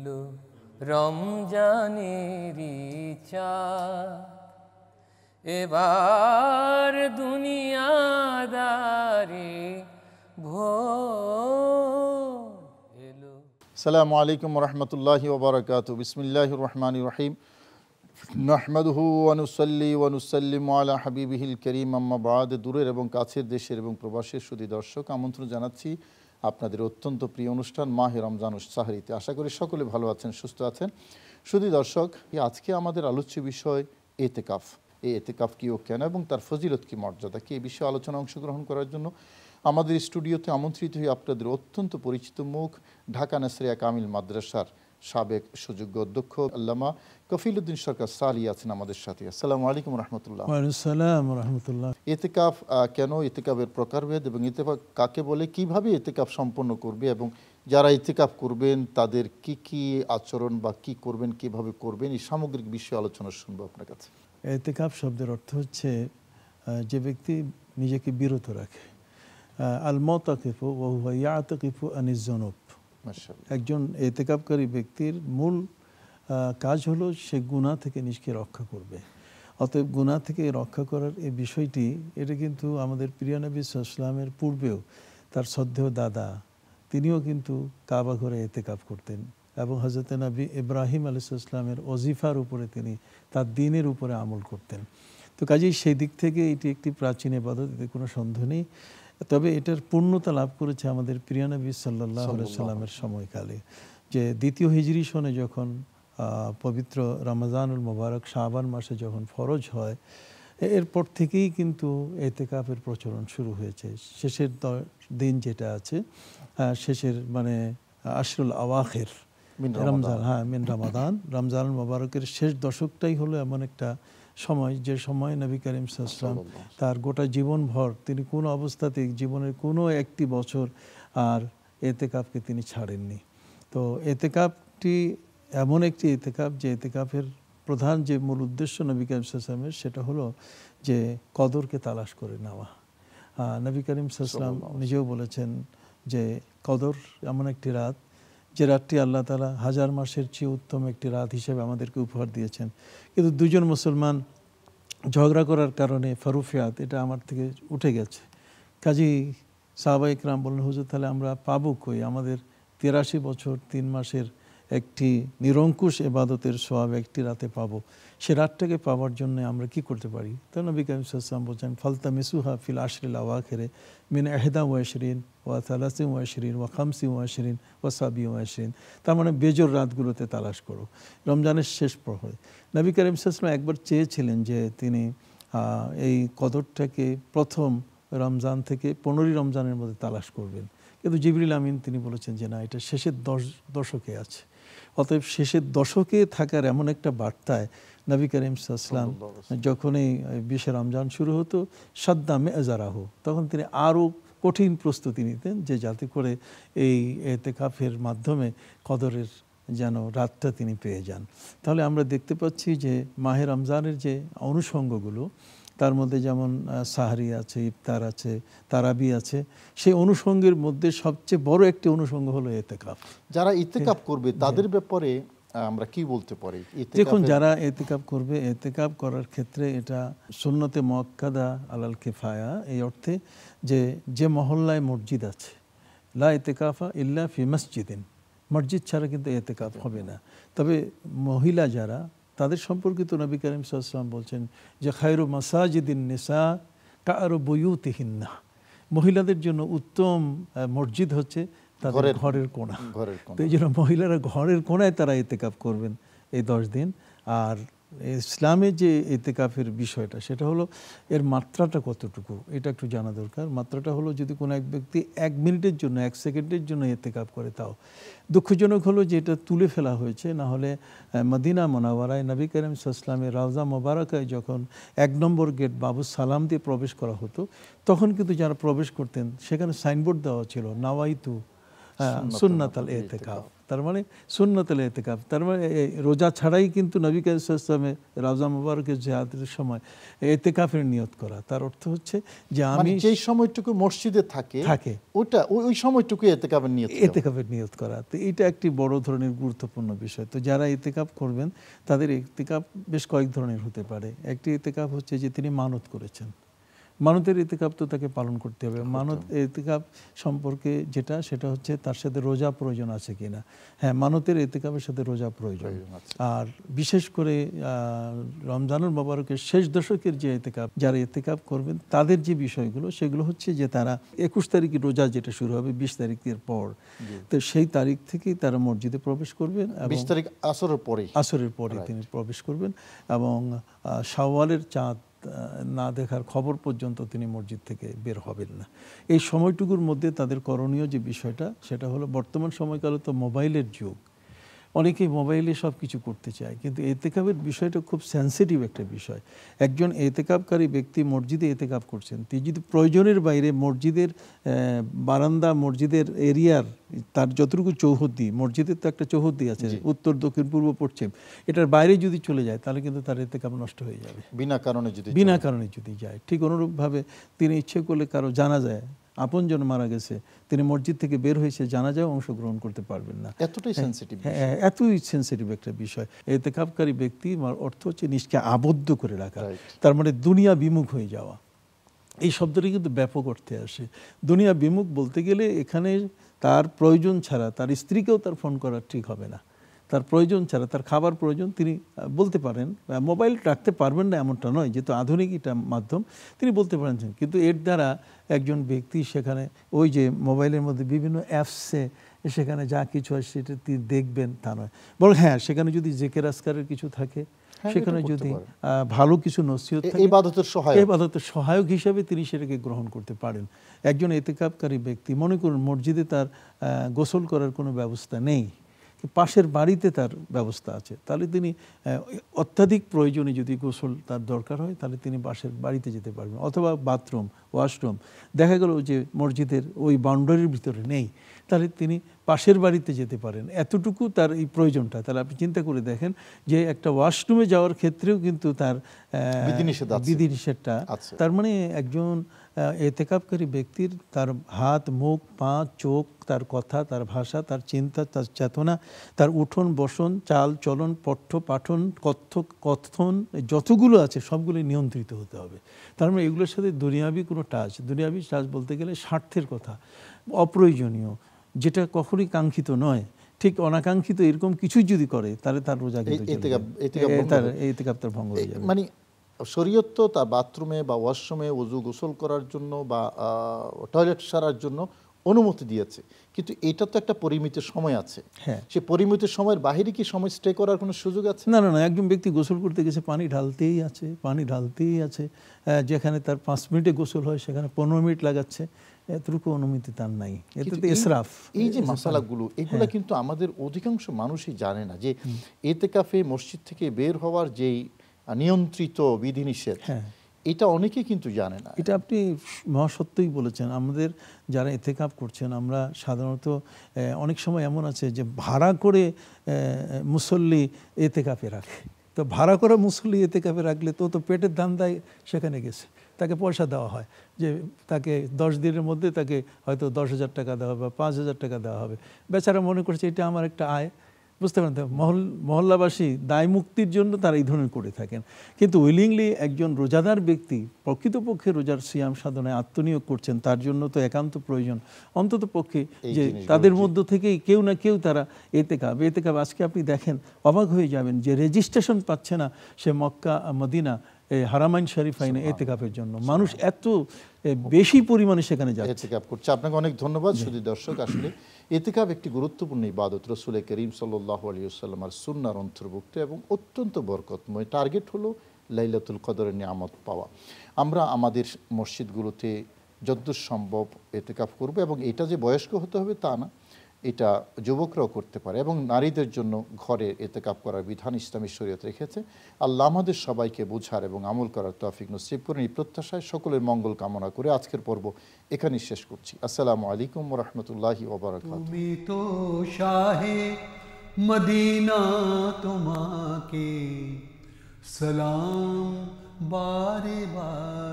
এলো রমজানেরই চাঁদ, এবার দুনিয়াদারি ভোর এলো। আসসালামু আলাইকুম রহমতুল্লাহি ওয়া বারাকাতুহু। বিসমিল্লাহির রহমানির রহিম। নাহমাদুহু ওয়া নুসাল্লি ওয়া নুসাল্লিমু আলা হাবিবিহিল কারীম, আম্মা বাদ। দূরের এবং কাছের, দেশের এবং প্রবাসের সুধী দর্শক, আমন্ত্রণ জানাচ্ছি আপনাদের অত্যন্ত প্রিয় অনুষ্ঠান মাহে রমজানুস সাহরিতে। আশা করি সকলে ভালো আছেন, সুস্থ আছেন। সুধী দর্শক, আজকে আমাদের আলোচ্য বিষয় এতেকাফ। এই এতেকাফ কী ও কেন এবং তার ফজিলত কী, মর্যাদা কী, এই বিষয়ে আলোচনা অংশগ্রহণ করার জন্য আমাদের স্টুডিওতে আমন্ত্রিত হয়ে আপনাদের অত্যন্ত পরিচিত মুখ, ঢাকা নাসরিয়া কামিল মাদ্রাসার সাবেক সুযোগ্য অধ্যক্ষ আল্লামা কফিলউদ্দিন সরকার সালি আছেন আমাদের সাথে। আসসালামু আলাইকুম রহমতুল্লাহ। ওয়ালাইকুম রাহমাতুল্লাহ। এতেকাফ কেন, এতেকাফের প্রকারভেদ এবং এতেকাফ কাকে বলে, কিভাবে এতেকাফ সম্পন্ন করবে এবং যারা এতেকাফ করবেন তাদের কি কি আচরণ বা কি করবেন, কিভাবে করবেন, এই সামগ্রিক বিষয়ে আলোচনা শুনবো আপনার কাছে। এতেকাফ শব্দের অর্থ হচ্ছে যে ব্যক্তি নিজেকে বিরত রাখে। আল মুতাকিফু ওয়া হুয়া ইয়াতাকিফু আনিজ যুনুব। মাশাআল্লাহ। একজন এতেকাফকারী ব্যক্তির মূল কাজ হলো সে গুনাহ থেকে নিজেকে রক্ষা করবে। অতএব গুনাহ থেকে রক্ষা করার এই বিষয়টি, এটা কিন্তু আমাদের প্রিয় নবী সাল্লাল্লাহু আলাইহি ওয়াসাল্লামের পূর্বেও তার শ্রদ্ধেয় দাদা তিনিও কিন্তু কাবা ঘরে এতেকাফ করতেন এবং হযরত নবী ইব্রাহিম আলাইহিস সালামের ওজিফার উপরে তিনি তার দ্বীনের উপরে আমল করতেন। তো কাজেই সেই দিক থেকে এটি একটি প্রাচীন ইবাদত, এতে কোনো সন্দেহ নেই। তবে এটার পূর্ণতা লাভ করেছে আমাদের প্রিয় নবী সাল্লাল্লাহু আলাইহি সাল্লামের সময়কালে, যে দ্বিতীয় হিজরি সনে যখন পবিত্র রমজানুল মুবারক শাবান মাসে যখন ফরজ হয়, এরপর থেকেই কিন্তু এতেকাফের প্রচলন শুরু হয়েছে। শেষের দিন যেটা আছে, শেষের মানে আশরুল আওয়াখির রমজান, মিন রমাদান, রমজানুল মুবারকের শেষ দশকটাই হলো এমন একটা সময়, যে সময় নবী করিম সাল্লাল্লাহু আলাইহি ওয়াসাল্লাম তার গোটা জীবনভর তিনি কোনো অবস্থাতেই জীবনের কোনো একটি বছর আর এতেকাফকে তিনি ছাড়েননি। তো এতেকাফটি এমন একটি এতেকাফ, যে এতেকাফের প্রধান যে মূল উদ্দেশ্য নবী করিম সাল্লাল্লাহু আলাইহি ওয়াসাল্লামের, সেটা হলো যে কদরকে তালাশ করে নেওয়া। নবী করিম সাল্লাল্লাহু আলাইহি ওয়াসাল্লাম নিজেও বলেছেন যে কদর এমন একটি রাত, যে রাতটি আল্লাহ তাআলা হাজার মাসের চেয়ে উত্তম একটি রাত হিসেবে আমাদেরকে উপহার দিয়েছেন। কিন্তু দুজন মুসলমান ঝগড়া করার কারণে ফারুফিয়াত, এটা আমার থেকে উঠে গেছে। কাজী সাহাবা ইকরাম বললেন, হুজুর তাহলে আমরা পাবো কই? আমাদের 83 বছর 3 মাসের একটি নিরঙ্কুশ ইবাদতের সওয়াব একটি রাতে পাবো, সে রাতটাকে পাওয়ার জন্য আমরা কি করতে পারি? তো নবী করিম সাল্লাল্লাহু আলাইহি ওয়াসাল্লাম বলছেন, ফালতামিসুহা ফিল আশরিল আওয়াখির মিন 21 ওয়া 23 ওয়া 25 ওয়া 27। তার মানে বেজোর রাতগুলোতে তালাশ করো, রমজানের শেষ প্রহরে। নবী করিম সাল্লাল্লাহু আলাইহি ওয়াসাল্লাম একবার চেয়েছিলেন যে তিনি এই কদরটাকে প্রথম রমজান থেকে 15 রমজানের মধ্যে তালাশ করবেন, কিন্তু জিবরিল আমিন তিনি বলেছেন যে না, এটা শেষের দশকে আছে। অতএব শেষের দশকে থাকার এমন একটা বার্তায় নবী করিম সাল্লাল্লাহু আলাইহি ওয়াসাল্লাম যখনই 20 রমজান শুরু হতো, সাদ্দা মেজারাহু, তখন তিনি আরও কঠিন প্রস্তুতি নিতেন, যে যাতে করে এই এতেকাফের মাধ্যমে কদরের যেন রাতটা তিনি পেয়ে যান। তাহলে আমরা দেখতে পাচ্ছি যে মাহে রমজানের যে অনুষঙ্গগুলো, তার মধ্যে যেমন সাহরি আছে, ইফতার আছে, তারাবি আছে, সেই অনুষঙ্গের মধ্যে সবচেয়ে বড় একটি অনুষঙ্গ হলো এতেকাফ। যারা ইতেকাফ করবে তাদের ব্যাপারে আমরা কি বলতে পারি? দেখুন, যারা এতেকাফ করবে, এতেকাফ করার ক্ষেত্রে এটা সুন্নতে মুআক্কাদা আলাল কিফায়া, এই অর্থে যে মহল্লায় মসজিদ আছে, লা ইতেকাফা ইল্লা ফি মসজিদিন, মসজিদ ছাড়া কিন্তু এতেকাফ হবে না। তবে মহিলা যারা, তাদের সম্পর্কিত নবী করিম সাল্লাল্লাহু আলাইহি ওয়াসাল্লাম বলছেন যে খায়রু মাসাজিদিন নিসা কাআরু বুয়ুতিহিন্না, মহিলাদের জন্য উত্তম মসজিদ হচ্ছে তাদের ঘরের কোণা। তো এই জন্য মহিলারা ঘরের কোণায় তারা এতেকাফ করবেন এই 10 দিন। আর ইসলামে যে এতেকাফের বিষয়টা, সেটা হলো এর মাত্রাটা কতটুকু, এটা একটু জানা দরকার। মাত্রাটা হলো, যদি কোনো এক ব্যক্তি 1 মিনিটের জন্য, 1 সেকেন্ডের জন্য এতেকাফ করে, তাও দুঃখজনক হলো যে এটা তুলে ফেলা হয়েছে। না হলে মদিনা মুনাওয়ারায় নবী করিম সাল্লাল্লাহু আলাইহি ওয়াসাল্লামের রওজা মোবারকায় যখন 1 নম্বর গেট বাবু সালাম দিয়ে প্রবেশ করা হতো, তখন কিন্তু যারা প্রবেশ করতেন সেখানে সাইনবোর্ড দেওয়া ছিল, নাওয়াইতু সুন্নাতাল এতেকাফ, তার মানে সুন্নতুল ইতিকাফ, তার মানে রোজা ছাড়াই কিন্তু নবী কারীম সাল্লাল্লাহু আলাইহি ওয়াসাল্লামের রওজা মুবারকের জিয়ারতের সময় ইতিকাফের নিয়ত করা। তার অর্থ হচ্ছে যে আমি যেই সময়টুকু মসজিদে থাকে ওটা ওই সময়টুকু ইতিকাফের নিয়ত ইতিকাফের নিয়ত করা। তো এটা একটি বড় ধরনের গুরুত্বপূর্ণ বিষয়। তো যারা ইতিকাফ করবেন তাদের ইতিকাফ বেশ কয়েক ধরনের হতে পারে। একটি ইতিকাফ হচ্ছে যে তিনি মানত করেছেন, মানতের ইতিকাফ তো তাকে পালন করতে হবে। মানত ইতিকাফ সম্পর্কে সেটা হচ্ছে তার সাথে রোজা প্রয়োজন আছে কিনা। হ্যাঁ, মানতের ইতিকাফের সাথে রোজা প্রয়োজন। আর বিশেষ করে রমজানুল মুবারকের শেষ দশকের যে ইতিকাফ, যারা ইতিকাফ করবেন তাদের যে বিষয়গুলো সেগুলো হচ্ছে যে তারা 21 তারিখে রোজা যেটা শুরু হবে 20 তারিখের পর, তো সেই তারিখ থেকেই তারা মসজিদে প্রবেশ করবেন এবং 20 তারিখ আসরের পরে তিনি প্রবেশ করবেন এবং শাওয়ালের চাঁদ না দেখার খবর পর্যন্ত তিনি মসজিদ থেকে বের হবেন না। এই সময়টুকুর মধ্যে তাদের করণীয় যে বিষয়টা সেটা হলো, বর্তমান সময়কালে তো মোবাইলের যুগ, অনেকেই মোবাইলে সব কিছু করতে চায়, কিন্তু ইতিকাফের বিষয়টা খুব সেন্সিটিভ একটা বিষয়। একজন ইতিকাফকারী ব্যক্তি মসজিদে ইতিকাফ করছেন, তিনি যদি প্রয়োজনের বাইরে মসজিদের বারান্দা, মসজিদের এরিয়ার তার যতটুকু চৌহদ্দি, মসজিদের তো একটা চৌহদ্দি আছে উত্তর দক্ষিণ পূর্ব পশ্চিম, এটার বাইরে যদি চলে যায় তাহলে কিন্তু তার ইতিকাফ নষ্ট হয়ে যাবে বিনা কারণে যদি যায়। ঠিক অনুরূপভাবে তিনি ইচ্ছে করলে কারো জানাজায় আপনজন মারা গেছে, তিনি মসজিদ থেকে বের হয়েছে, জানাজায় অংশগ্রহণ করতে পারবেন না। এতটাই সেন্সিটিভ একটা বিষয়। ইতিকাফকারী ব্যক্তি অর্থ হচ্ছে নিজকে আবদ্ধ করে রাখা, তার মানে দুনিয়া বিমুখ হয়ে যাওয়া। এই শব্দটি কিন্তু ব্যাপক অর্থে আসে। দুনিয়া বিমুখ বলতে গেলে এখানে তার প্রয়োজন ছাড়া তার স্ত্রীকেও তার ফোন করা ঠিক হবে না। তার প্রয়োজন ছাড়া, তার খাবার প্রয়োজন তিনি বলতে পারেন, মোবাইল রাখতে পারবেন না এমনটা নয়, যেহেতু আধুনিক এটা মাধ্যম, তিনি বলতে পারেন। কিন্তু এর দ্বারা একজন ব্যক্তি সেখানে ওই যে মোবাইলের মধ্যে বিভিন্ন অ্যাপসে সেখানে যা কিছু হয় সেটা তিনি দেখবেন তা নয়, বরং হ্যাঁ সেখানে যদি জেকের আজকারের কিছু থাকে, সেখানে যদি ভালো কিছু নসিহত থাকে, ইবাদতের সহায়ক হিসাবে তিনি সেটাকে গ্রহণ করতে পারেন। একজন ইতিকাফকারী ব্যক্তি, মনে করুন মসজিদে তার গোসল করার কোনো ব্যবস্থা নেই, পাশের বাড়িতে তার ব্যবস্থা আছে, তাহলে তিনি অত্যাধিক প্রয়োজনে যদি গোসল তার দরকার হয় তাহলে তিনি পাশের বাড়িতে যেতে পারবেন। অথবা বাথরুম, ওয়াশরুম দেখা গেল যে মসজিদের ওই বাউন্ডারির ভিতরে নেই, তাহলে তিনি পাশের বাড়িতে যেতে পারেন। এতটুকু তার এই প্রয়োজনটা। তাহলে আপনি চিন্তা করে দেখেন যে একটা ওয়াশরুমে যাওয়ার ক্ষেত্রেও কিন্তু তার বিধিনিষেধটা। তার মানে একজন ইতিকাফকারী ব্যক্তির তার হাত, মুখ, পা, চোখ, তার কথা, তার ভাষা, তার চিন্তা, তার চেতনা, তার উঠন বসন, চাল চলন, পঠ্য পাঠন, কথন যতগুলো আছে সবগুলো নিয়ন্ত্রিত হতে হবে। তার মানে এগুলোর সাথে দুনিয়াবি কোনো টাচ বলতে গেলে স্বার্থের কথা, অপ্রয়োজনীয়, যেটা কখনোই কাঙ্ক্ষিত নয়, ঠিক অনাকাঙ্ক্ষিত এরকম কিছুই যদি করে তাহলে তার রোজা কিন্তু ইতিকাফ তার ভঙ্গ হয়ে যাবে। মানে শরীয়ত তো তার বাথরুমে বা ওয়াশরুমে ওযু গোসল করার জন্য বা টয়লেট সারার জন্য অনুমতি দিয়েছে, কিন্তু এটা তো একটা পরিমিত সময় আছে। হ্যাঁ, সেই পরিমিত সময়ের বাইরে কি সময় স্টে করার কোনো সুযোগ আছে? না। একজন ব্যক্তি গোসল করতে গেছে, পানি ঢালতেই আছে, যেখানে তার 5 মিনিটে গোসল হয় সেখানে 15 মিনিট লাগাচ্ছে, এতটুকু অনুমতি তার নাই। এটা তো ইসরাফ। এই যে মাসালাগুলো, এগুলো কিন্তু আমাদের অধিকাংশ মানুষই জানে না যে ইতিকাফে মসজিদ থেকে বের হওয়ার যেই নিয়ন্ত্রিত বিধিনিষেধ, এটা অনেকেই কিন্তু জানে না। এটা আপনি মহাসত্যই বলেছেন। আমাদের যারা ইতিকাফ করছেন, আমরা সাধারণত অনেক সময় এমন আছে যে ভাড়া করে মুসল্লি ইতিকাফে রাখে। তো ভাড়া করা মুসল্লি ইতিকাফে রাখলে তো পেটের ধান্দায় সেখানে গেছে, তাকে পয়সা দেওয়া হয় যে তাকে 10 দিনের মধ্যে তাকে হয়তো 10,000 টাকা দেওয়া হবে বা 5,000 টাকা দেওয়া হবে। বেচারা মনে করছে এটা আমার একটা আয়, বুঝতে পারেন। মহল্লাবাসী দায় মুক্তির জন্য তারা এই ধরনের করে থাকেন, কিন্তু উইলিংলি একজন রোজাদার ব্যক্তি প্রকৃতপক্ষে রোজার সিয়াম সাধনায় আত্মনিয়োগ করছেন, তার জন্য তো একান্ত প্রয়োজন অন্তত পক্ষে যে তাদের মধ্য থেকেই কেউ না কেউ তারা ইতিকাফ। আজকে আপনি দেখেন, অবাক হয়ে যাবেন যে রেজিস্ট্রেশন পাচ্ছে না সে মক্কা, মদিনা, হারামাইন শরীফাইনে ইতিকাফের জন্য। মানুষ এত বেশি পরিমাণে সেখানে যায় ইতিকাফ করছে। আপনাকে অনেক ধন্যবাদ। শুধু দর্শক, আসলে ইতিকাফ একটি গুরুত্বপূর্ণ ইবাদত, রাসূল করিম সাল্লাল্লাহু আলাইহি ওয়াসাল্লামের সুন্নাহর অন্তর্ভুক্ত এবং অত্যন্ত বরকতময়। টার্গেট হলো লাইলাতুল কদরের নিয়ামত পাওয়া। আমরা আমাদের মসজিদগুলোতে যতদূর সম্ভব ইতিকাফ করব, এবং এটা যে বয়স্ক হতে হবে তা না, এটা যুবকরাও করতে পারে এবং নারীদের জন্য ঘরে এতেকাফ করার বিধান ইসলামী শরীয়ত রেখেছে। আল্লাহ আমাদের সবাইকে বোঝার এবং আমল করার তৌফিক নসিব করেন। এই প্রত্যাশায় সকলের মঙ্গল কামনা করে আজকের পর্ব এখানেই শেষ করছি। আসসালামু আলাইকুম ওয়া রাহমাতুল্লাহি ওয়া বারাকাতুহু। তুমি তো শাহে মদিনা, তোমাকে সালাম বারে বারে।